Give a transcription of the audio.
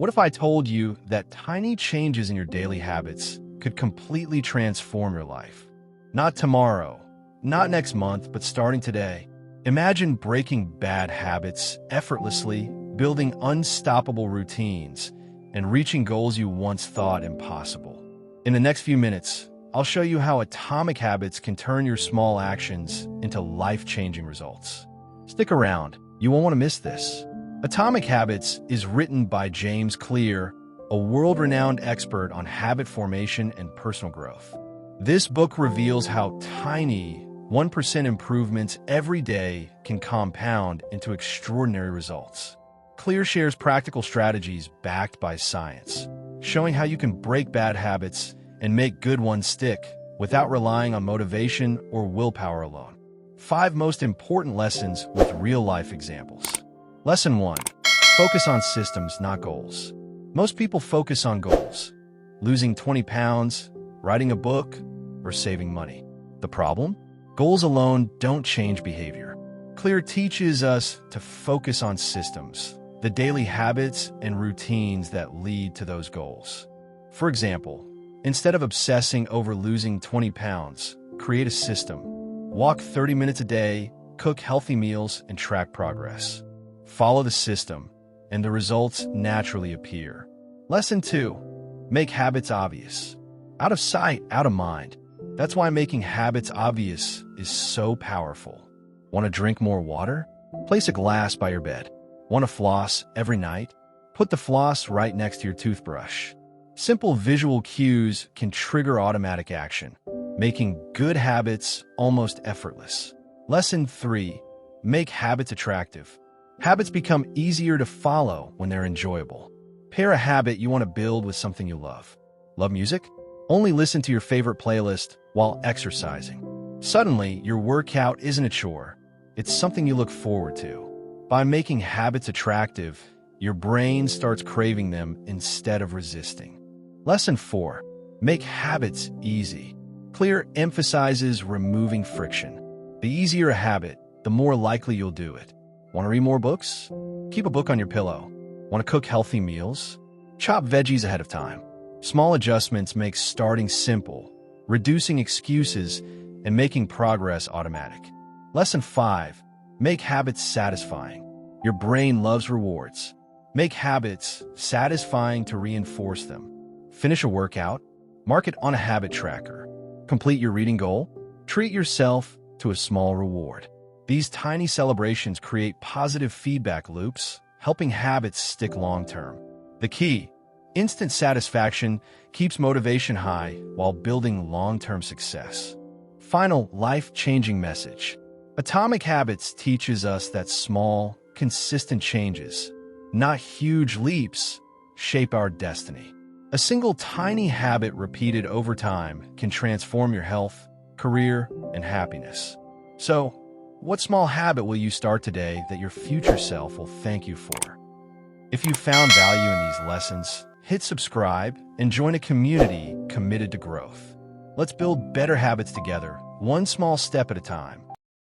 What if I told you that tiny changes in your daily habits could completely transform your life? Not tomorrow, not next month, but starting today. Imagine breaking bad habits effortlessly, building unstoppable routines, and reaching goals you once thought impossible. In the next few minutes, I'll show you how atomic habits can turn your small actions into life-changing results. Stick around, you won't want to miss this. Atomic Habits is written by James Clear, a world-renowned expert on habit formation and personal growth. This book reveals how tiny 1% improvements every day can compound into extraordinary results. Clear shares practical strategies backed by science, showing how you can break bad habits and make good ones stick without relying on motivation or willpower alone. 5 most important lessons with real-life examples. Lesson 1. Focus on systems, not goals. Most people focus on goals. Losing 20 pounds, writing a book, or saving money. The problem? Goals alone don't change behavior. Clear teaches us to focus on systems, the daily habits and routines that lead to those goals. For example, instead of obsessing over losing 20 pounds, create a system. Walk 30 minutes a day, cook healthy meals, and track progress. Follow the system, and the results naturally appear. Lesson 2. Make habits obvious. Out of sight, out of mind. That's why making habits obvious is so powerful. Want to drink more water? Place a glass by your bed. Want to floss every night? Put the floss right next to your toothbrush. Simple visual cues can trigger automatic action, making good habits almost effortless. Lesson 3. Make habits attractive. Habits become easier to follow when they're enjoyable. Pair a habit you want to build with something you love. Love music? Only listen to your favorite playlist while exercising. Suddenly, your workout isn't a chore. It's something you look forward to. By making habits attractive, your brain starts craving them instead of resisting. Lesson 4. Make habits easy. Clear emphasizes removing friction. The easier a habit, the more likely you'll do it. Want to read more books? Keep a book on your pillow. Want to cook healthy meals? Chop veggies ahead of time. Small adjustments make starting simple, reducing excuses, and making progress automatic. Lesson 5. Make habits satisfying. Your brain loves rewards. Make habits satisfying to reinforce them. Finish a workout? Mark it on a habit tracker. Complete your reading goal? Treat yourself to a small reward. These tiny celebrations create positive feedback loops, helping habits stick long-term. The key: instant satisfaction keeps motivation high while building long-term success. Final life-changing message. Atomic Habits teaches us that small, consistent changes, not huge leaps, shape our destiny. A single tiny habit repeated over time can transform your health, career, and happiness. So, what small habit will you start today that your future self will thank you for? If you found value in these lessons, hit subscribe and join a community committed to growth. Let's build better habits together, one small step at a time.